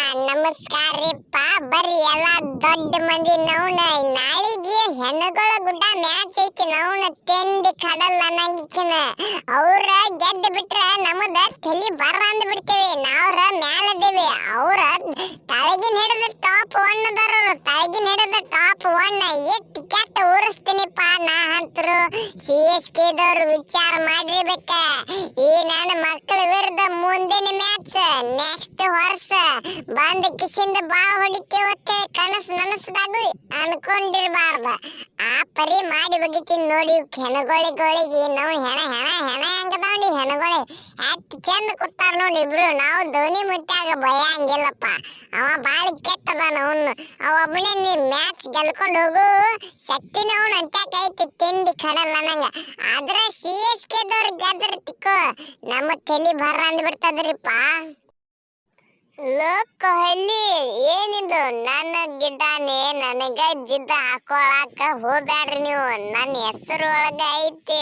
ನಮಸ್ಕಾರ ರೀಪ್ಪ. ಬರ್ರಿ ಎಲ್ಲ ದೊಡ್ಡ ಮಂದಿ ನೌನ ನಾಳಿಗೆ ಹೆಣ್ಣುಗಳ ಗುಡ್ಡ ಮ್ಯಾಚ್ ಐತಿ. ನೌನ ತಿಂಡಿ ಕಡಲ್ ಅನ್ನಂಗಿಕ್ಕಿನ ಅವ್ರ ಗೆದ್ದು ಬಿಟ್ರ ನಮ್ಮದ ತಲಿ ಬರ್ರ ಅಂದ್ ಬಿಡ್ತೇವಿ. ನಾವ್ರ ಮ್ಯಾಲದೇವಿ, ಅವ್ರ ತಳಗಿನ ಹಿಡಿದ ಟಾಪ್ 1 ಅದಾರ. ತಳಗಿನ ಹಿಡಿದ ಟಾಪ್ 1 ಎಷ್ಟ್ ಕೆಟ್ಟ ಊರಿಸ್ತೀನಿಪ್ಪ ನಾ ಅಂತರು. CSK ದವ್ರು ವಿಚಾರ ಮಾಡಿರ್ಬೇಕ. ಈ ನನ್ನ ಮಕ್ಕಳ ವಿರುದ್ಧ ಮುಂದಿನ ಮ್ಯಾಚ್ ನೆಕ್ಸ್ಟ್ ವರ್ಷ ಬಂದ ಕಿಶಿಂದ ಬಾಳ ಹೊಡಿತೇವತ್ತೆ ಕನಸು ನನಸದಾಗ ಅನ್ಕೊಂಡಿರ್ಬಾರ್ದ. ಆ ಪರಿ ಮಾಡಿ ಬಗಿತೀನಿ ನೋಡಿ. ಹೆಣಗಳಿಗಳಿಗೆ ನಾವು ಹೆಣ ಹೆಣ ಹೆಣ ಹೆಂಗದಾವ್ರಿ ಹೆಣಗಳು ಅಷ್ಟ್ ಚಂದ ಕೂತಾರ ನೋಡಿ ಇಬ್ರು. ನಾವು ಧೋನಿ ಮುಟ್ಟಾಗ ಭಯ ಹಂಗಿಲ್ಲಪ್ಪ. ಅವ ಬಾಳ ಕೆಟ್ಟದಾನ. ಅವನು ಅವ ಒಬ್ಬನೇ ನೀ ಮ್ಯಾಚ್ ಗೆಲ್ಕೊಂಡು ಹೋಗು ಶಕ್ತಿನ ಅವನು ಅಂತ್ಯಾಕೈತಿ ತಿಂಡಿ ಕಡಲ್ಲ ನಂಗ. ಆದ್ರ CSK ದವ್ರು ಗೆದ್ರ ತಿಕ್ಕೋ ನಮ್ಮ ತಲಿ ಬರ್ರ ಅಂದ್ಬಿಡ್ತದ್ರಿಪ್ಪ. ಲೋಕ್ ಕೊಹ್ಲಿ ಏನಿದು ನನ್ನ ಗಿಡಾನೆ ನನಗ ಜಿದ್ದ ಹಾಕೊಳಕ ಹೋಗ್ಬ್ಯಾಡ್ರಿ ನೀವು. ನನ್ನ ಹೆಸರು ಒಳಗ ಐತಿ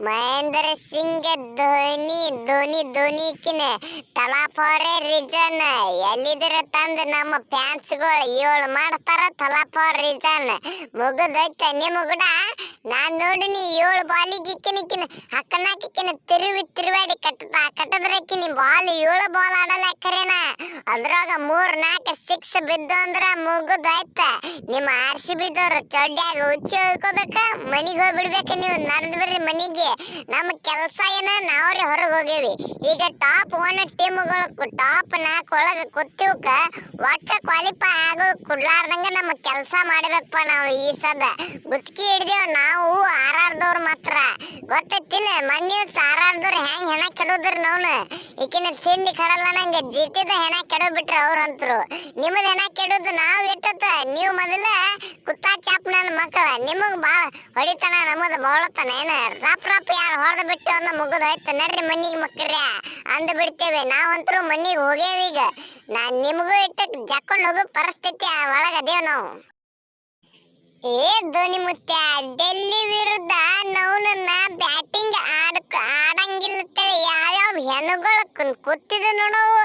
ಮಹೇಂದ್ರ ಸಿಂಗ್ ಧೋನಿ. ಧೋನಿಕಿನ ತಲಾ ಫಾರ್ ರೀಸನ್. ಎಲ್ಲಿದ್ರ ತಂದ ನಮ್ಮ ಫ್ಯಾನ್ಸ್ಗಳು 7 ಮಾಡ್ತಾರ ತಲಾ ಫಾರ್ ರೀಸನ್. ಮುಗಿದೋಯ್ತ ನಿಮಗುಡ ನಾನ್ ನೋಡಿನಿ 7 ಬಾಲಿಗೆ ಇಕ್ಕಿನ ಹಕ್ಕನಾಕಿನ ತಿರುವಾಡಿ ಕಟ್ಟದ್ರಕ್ಕಿನಿ ಬಾಲ್ 7 ಬಾಲ್ ಆಡಲ್ಲ ಕರೇನ. ಅದ್ರಾಗ 3-4 6 ಬಿದ್ದು ಅಂದ್ರ ಮುಗಿದೋಯ್ತ. ನಿಮ್ಮ RCB ದವ್ರು ಚಡ್ಡ್ಯಾಗ ಉಚ್ಚಿ ಹೋಗ್ಕೋಬೇಕ, ಮನಿಗೆ ಹೋಗ್ಬಿಡ್ಬೇಕ. ನೀವು ನಡೆದ್ ಬರ್ರಿ ಮನಿಗೆ. ನಮ್ಮ ಕೆಲಸ ಏನ ನಾವ್ರಿ ಹೊರಗೆ ಹೋಗೇವಿ. ಈಗ ಟಾಪ್ 1 ಟೀಮ್ಗಳು ಟಾಪ್ 4 ಒಳಗ ಕೂತಿವ್ಕ ಒಟ್ಟ ಕ್ವಾಲಿಫೈ ಆಗೋ ಕುಡ್ಲಾರ್ದಂಗ ನಮ್ಮ ಕೆಲಸ ಮಾಡ್ಬೇಕಪ್ಪ. ನಾವು ಈ ಸದ ಗುತ್ಕಿ ಹಿಡ್ದೇವ್ ನಾವು RR ದವ್ರು ಮಾತ್ರ ಗೊತ್ತೈತಿಲ್ಲ. ಮೊನ್ನೆ RR ದವ್ರು ಹೆಂಗ್ ಹೆಣ ಕೆಡೋದ್ರಿ ನಾವು. ಈಕಿನ ತಿಂಡಿ ಕಡಲ್ಲ ನಂಗೆ ಜಿಟಿದ ಹೆಣ ಕೆಡೋ ಬಿಟ್ರೆ ಅವ್ರಂತರು. ನಿಮ್ಮದ ಹೆಣ ಕೆಡೋದು ನಾವು ಎಟ್ಟತ್ತ. ನೀವು ಮೊದಲ ಕುತ್ತಾ ಚಾಪ್ ನನ್ನ ಮಕ್ಕಳ ನಿಮಗ್ ಬಾಳ ಹೊಡಿತಾನ ನಮ್ಮದ ಬಾಳತಾನ ಏನ ರಾಪ್ ಯಾರು ಹೊಡೆದ ಬಿಟ್ಟು ಅಂದ ಮುಗಿದ ಹೋಯ್ತ. ನಡ್ರಿ ಮನಿಗೆ ಮಕ್ಕಳ್ರಿ ಅಂದ್ ಬಿಡ್ತೇವೆ. ನಾವಂತರೂ ಮನಿಗೆ ಹೋಗೇವೀಗ. ನಿಮಗೂ ಇಟ್ಟ ಜಕ್ಕೊಂಡು ಹೋಗೋ ಪರಿಸ್ಥಿತಿ ಒಳಗದೇವ್ ನಾವು. ಧೋನಿ ಮುತ್ಯ ಡೆಲ್ಲಿ ವಿರುದ್ಧ ನೌನನ್ನ ಬ್ಯಾಟಿಂಗ್ ಆಡಂಗಿಲ್ಲ. ಯಾವ್ಯಾವ ಹೆಣ್ಣುಗಳು ಕೂತಿದ್ದು ನೋಡವು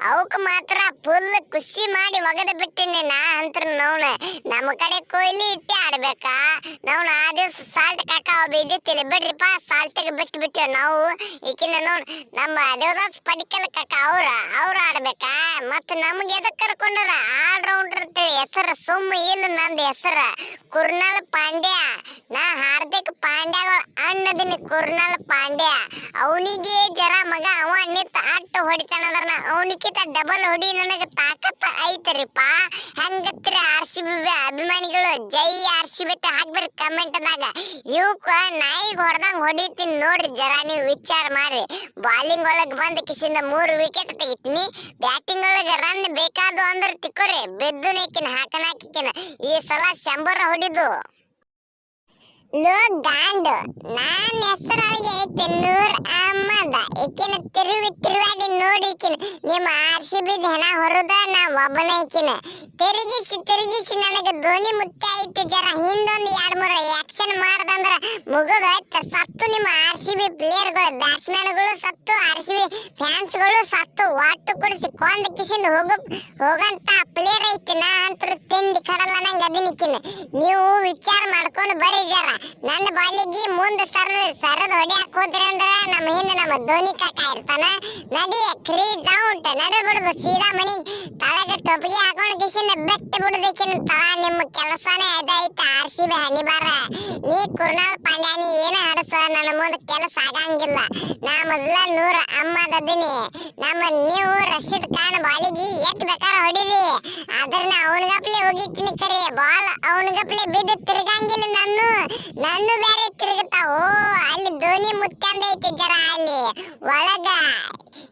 ಅವಕ್ ಮಾತ್ರ ಫುಲ್ ಖುಷಿ ಮಾಡಿ ಒಗದ ಬಿಟ್ಟಿನಿ ನಾ ಅಂತ. ನೌನ ನಮ್ಮ ಕಡೆ ಕೊಹ್ಲಿ ಇಟ್ಟೆ ಆಡ್ಬೇಕಾ ನಾವು. ಆ ದಿವ್ಸ ಸಾಲ್ಟ್ ಕಾಕ ಬಿದ್ದಿತ್ತಿಲ್ಲ ಬಿಡ್ರಿಪ್ಪ, ಸಾಲ್ಟಿಗೆ ಬಿಟ್ಟು ಬಿಟ್ಟೇವ್ ನಾವು. ಈಕಿನ ನೋಡ್ ನಮ್ಮ ದೇವದಾಸ್ ಪಡಿಕಲ್ ಕಾಕ ಅವ್ರ ಆಡ್ಬೇಕಾ. ಮತ್ ನಮ್ಗೆ ಎದಕ್ ಕರ್ಕೊಂಡಾರ ಆಲ್ರೌಂಡರ್ ಅಂತೇಳಿ ಹೆಸರು. ಸುಮ್ಮ ಇಲ್ಲ ನಂದು ಹೆಸರ ಕುರ್ನಾಲ್ ಪಾಂಡ್ಯ. ನಾ ಹಾರ್ದಿಕ್ ಪಾಂಡ್ಯಗಳ ಅಣ್ಣದಿನಿ ಕುರ್ನಾಲ್ ಪಾಂಡ್ಯ. ಅವನಿಗೆ ಜರ ಮಗ ಅವ ನಿತ್ ಅಟ್ಟು ಹೊಡಿತಾನಂದ್ರ ಅವನಿಗಿಂತ ಡಬಲ್ ಹೊಡಿ ನನಗೆ ತಾಕತ್ ಐತರಿಪ್ಪ. ಹಂಗತ್ರಿ RCB ಅಭಿಮಾನಿಗಳು ಜೈ RCB ಹಾಕ್ಬೇರಿ ಕಮೆಂಟ್ದಾಗ. ಇವಕ್ಕ ನಾಯಿಗೆ ಹೊಡೆದಂಗ್ ಹೊಡಿತೀನಿ ನೋಡ್ರಿ. ಜರ ನೀವು ವಿಚಾರ ಮಾಡ್ರಿ. ಬಾಲಿಂಗ್ ಒಳಗ್ ಬಂದ ಕಿಸಿಂದ 3 ವಿಕೆಟ್ ತೆಗಿತೀನಿ. ಬ್ಯಾಟಿಂಗ್ ಒಳಗ ರನ್ ಬೇಕಾದು ಅಂದ್ರೆ ತಿಕ್ಕೋರಿ ಬೆದ್ದು ನೇಕಿನ ಹಾಕನಾಕಿನ ಈ ಸಲ 100 ಹೊಡಿದು. ಲೋ ಗಾಂಡು ನಾನ್ ಹೆಸರೊಳಗೆ ಐತಿ ನೂರ್ ಅಹಮದ್. ಈಕಿನ ತಿರುವಾಡಿ ನೋಡಿ. ಈಕಿನ ನಿಮ್ಮ RCB ಹೆಣ ಹೊರದ ನಾ ಒಬ್ಬನ. ಈಕಿನ ತಿರುಗಿಸಿ ನನಗೆ ಧೋನಿ ಮುತ್ಯ ಐತಿ. ಜರ ಹಿಂದೊಂದು 2-3 ಆಕ್ಷನ್ ಮಾಡ್ದಂದ್ರ ಮುಗಿದೋಯ್ತ. ಸತ್ತು ನಿಮ್ಮ RCB ಪ್ಲೇಯರ್ಗಳು ಬ್ಯಾಟ್ಸ್ಮನ್ಗಳು ಸತ್ತು, RCB ಫ್ಯಾನ್ಸ್ಗಳು ಸತ್ತು. ಒಟ್ಟು ಕುಡಿಸಿ ಕೊಂದ ಕಿಸಿಂದ ಹೋಗಂತ ಪ್ಲೇಯರ್ ಐತಿ ನಾ ಅಂತರು. ತಿಂಡಿ ಕಡಲ್ಲ ನಂಗೆ ಅದನ್ನಿಕ್ಕಿನ. ನೀವು ವಿಚಾರ ಮಾಡ್ಕೊಂಡು ಬರೀ. ಜರ ನನ್ನ ಬಾಲಿಗೆ ಮುಂದೆ ಸರದ ಹೊಡಿಯಾಕ ಹೋದ್ರಿ ಅಂದ್ರ ನಮ್ಮ ಹಿಂದೆ ನಮ್ಮ ಧೋನಿ ಕಾಕ ಇರ್ತಾನ. ನಡಿ ಕ್ರೀಸ್ ಔಟ್ ನಡಬಿಡುದು ಸೀದಾ ಮನಿಗೆ ತಳಗ ಟೊಪಿಗೆ ಹಾಕೊಂಡು ಕಿಸಿಂದ ಬೆಟ್ಟ ಬಿಡುದಕ್ಕಿನ ತಳ. ನಿಮ್ಮ ಕೆಲಸನೇ ಅದೈತ RCB ಹಣಿಬಾರ. ನೀ ಕುರ್ನಾಲ್ ಪಾಂಡ್ಯ ನೀ ಏನ ಹಡಸ ನನ್ನ ಮುಂದೆ ಕೆಲಸ ಆಗಂಗಿಲ್ಲ. ನಾ ಮೊದಲ ನೂರ್ ಅಹಮದ್ ಅದೀನಿ. ನೀವು ರಶೀದ್ ಖಾನ್ ಬಾಲಿಗೆ ಎಟ್ ಬೇಕಾರ ಹೊಡಿರಿ. ಆದ್ರ ನಾ ಅವನಿಗಪ್ಲೆ ಹೋಗಿತೀನಿ ಕರೆ ಬಾಲ್ ಅವನಿಗಪ್ಲೆ ಬಿದ್ದು ತಿರ್ಗಂಗಿಲ್ಲ. ನನ್ನ ಬೇರೆ ತಿರುಗುತ್ತಾವ. ಅಲ್ಲಿ ಧೋನಿ ಮುತ್ಯಂದ ಐತಿ. ಜರ ಅಲ್ಲಿ ಒಳಗ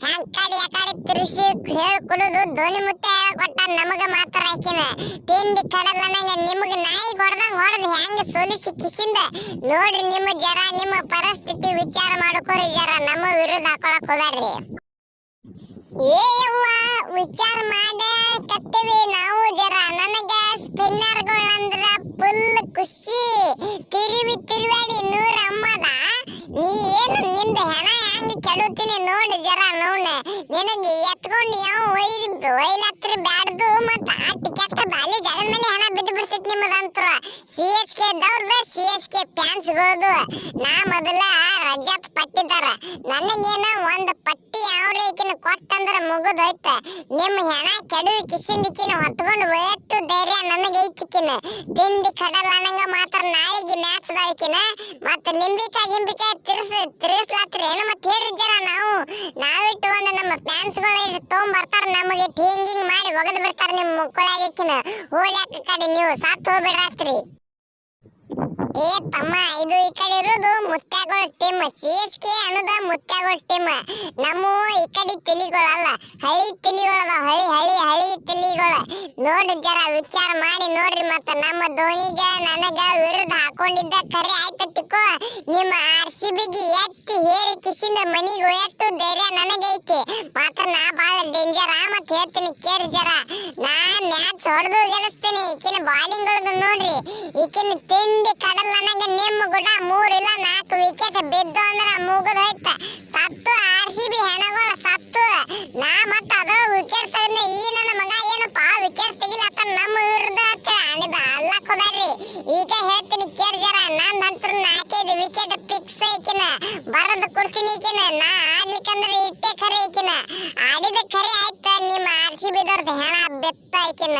ಹೆಂಕಡಿ ಯಾಕಡೆ ತಿರ್ಸಿ ಹೇಳ್ಕೊಡುದು ಧೋನಿ ಮುತ್ಯ ಹೇಳ್ಕೊಟ್ಟ ನಮಗ ಮಾತ್ರ. ಹಾಕಿನ ತಿಂಡಿ ಕಡಲ್ಲ ನಂಗೆ ನಿಮಗ್ ನಾಯಿಗೆ ಹೊಡೆದಂಗ ಹೊಡೆದು ಹೆಂಗ ಸೋಲಿಸಿ ಕಿಸಿಂದ ನೋಡ್ರಿ. ನಿಮ್ಮ ಪರಿಸ್ಥಿತಿ ವಿಚಾರ ಮಾಡ್ಕೋರಿ. ಜರ ನಮ್ಮ ವಿರುದ್ಧ ಹಾಕೊಳಕ್ ಹೋಗ್ಯಾಡ್ರಿ. ಯವ್ವ ವಿಚಾರ ಮಾಡಕತ್ತೀವಿ ನಾವು. ಜರ ನನಗ ಸ್ಪಿನ್ನರ್ಗಳಂದ್ರ ಫುಲ್ ಖುಷಿ. ತಿರುವಾಡಿ ನೂರ್ ಅಹಮದ ನೀ ಏನು ನಿಂದ ಹೆಣ ಹೆಂಗ್ ಕೆಡುತ್ತೀನಿ ನೋಡಿ. ಜರ ನೋಡ ನಿನಗೆ ಎತ್ಕೊಂಡು ಯಾವ ಒಯ್ಲತ್ರ ಬ್ಯಾಡ ಮತ್ತ ಆ ಟಿಕೆಟ್ ಬಾಲಿ ಜಗದ ಮೇಲೆ ಹಣ ಬಿದ್ದು ಬಿಡ್ತೈತಿ ನಿಮ್ಮದಂತ್ರ. CSK ದವ್ರದ CSK ಫ್ಯಾನ್ಸ್ಗಳದು ನಾ ಮೊದಲ ರಜತ್ ಪಟ್ಟಿದಾರ ನನಗೇನ ಒಂದ್ ಪಟ್ಟಿ ಅವ್ರೇಕಿನ ಕೊಟ್ಟಂದ್ರ ಮುಗಿದೋಯ್ತ. ನಿಮ್ಮ ಹೆಣ ಕೆಡುವಿ ಕಿಸಿಂದಿಕಿನ ಹೊತ್ಕೊಂಡು ಒಯ್ಯತ್ತು ಧೈರ್ಯ ನನಗೈತಿಕಿನ. ತಿಂಡಿ ಕಡಲ ಅನ್ನಂಗ ಮಾತ್ರ ನಾಳೆಗೆ ಮ್ಯಾಚ್ ದಾಕಿನ ಮತ್ತ ಲಿಂಬಿಕಾಯಿ ತಿರ್ಸ್ಲಾತ್ರಿ ಏನು ಮತ್ತೆ ಹೇಳಿದ್ದಾರ. ನಾವಿಟ್ಟು ಒಂದು ನಮ್ಮ ಫ್ಯಾನ್ಸ್ಗಳು ತೊಗೊಂಬರ್ತಾರ ನಮಗೆ ಹಿಂಗಿಂಗ್ ಮಾಡಿ ಒಗದ್ ಬಿಡ್ತಾರ ನಿಮ್ಮ ಮುಕ್ಕಳಾಗಿಕ್ಕಿನ. ಹೋಗ್ಯಾಕ ಕಡೆ ನೀವು ಸತ್ತು ಹೋಗ್ಬಿಡ್ರಾತ್ರಿ. ಏ ತಮ್ಮ ಇದು ಈ ಕಡೆ ಇರೋದು ಮುತ್ಯಾಗೋಳ ಟೀಮ್. CSK ಅನ್ನೋದ ಮುತ್ಯಾಗೋಳ ಟೀಮ್. ನಮ್ಮ ಈ ಕಡೆ ತಲಿಗಳಲ್ಲ ಹಳಿ ತಲಿಗಳದ ಹಳಿ ತಲಿಗಳು. ನೋಡ್ರಿ ಜರ ವಿಚಾರ ಮಾಡಿ ನೋಡ್ರಿ. ಮತ್ತ ನಮ್ಮ ಧೋನಿಗ ನನಗ ವಿರುದ್ಧ ಹಾಕೊಂಡಿದ್ದ ಕರೆ ಆಯ್ತತಿಕೋ. ನಿಮ್ಮ RCBಗೆ ಎತ್ತಿ ಹೇರಿ ಕಿಸಿಂದ ಮನಿಗೆ ಒಯ್ಯಟ್ಟು ಧೈರ್ಯ ನನಗೈತಿ. ಮಾತ್ರ ನಾ ಬಾಳ ಡೇಂಜರ್ ಮತ್ ಹೇಳ್ತೀನಿ ಕೇರಿ ಜರ. ನಾ ಮ್ಯಾಚ್ ಹೊಡೆದು ಗೆಲ್ಲಿಸ್ತೀನಿ. ಈಕಿನ ಬಾಲಿಂಗ್ ನೋಡ್ರಿ. ಈಕಿನ ತಿಂಡಿ ಕಡಲ ನನಗೆ ನಿಮ್ಮ ಗುಡ 3 ಇಲ್ಲ 4 ವಿಕೆಟ್ ಬಿದ್ದು ಅಂದ್ರ ಮುಗಿದೋಯ್ತ. ಸತ್ತು RCB ಹೆಣಗಳ ಸತ್ತು. ನಾ ಮತ್ತ ಅದ್ರ ವಿಕೆಟ್ ತೆಗೆದ ಈ ನನ್ನ ಮಗ ಏನಪ್ಪ ವಿಕೆಟ್ ತೆಗಿಲತ್ತ ನಮ್ಮ ವಿರುದ್ಧ ಅಲ್ಲಕೋಬೇಡ್ರಿ. ಈಗ ಹೇಳ್ತೀನಿ ಕೇರ್ ಜರ. ನಂದಂತ್ರ 4 ವಿಕೆಟ್ ಫಿಕ್ಸ್ ಐಕಿನ ಬರದ್ ಕೊಡ್ತೀನಿ. ಈಕಿನ ನಾ ಆಡ್ಲಿಕ್ಕಂದ್ರೆ ಇಟ್ಟೆ ಖರೆ. ಈಕಿನ ಆಡಿದ ಖರೆ ಆಯ್ತ. ನಿಮ್ಮ RCB ದವ್ರದ್ದು ಹೆಣ ಬೆತ್ತ ಐಕಿನ.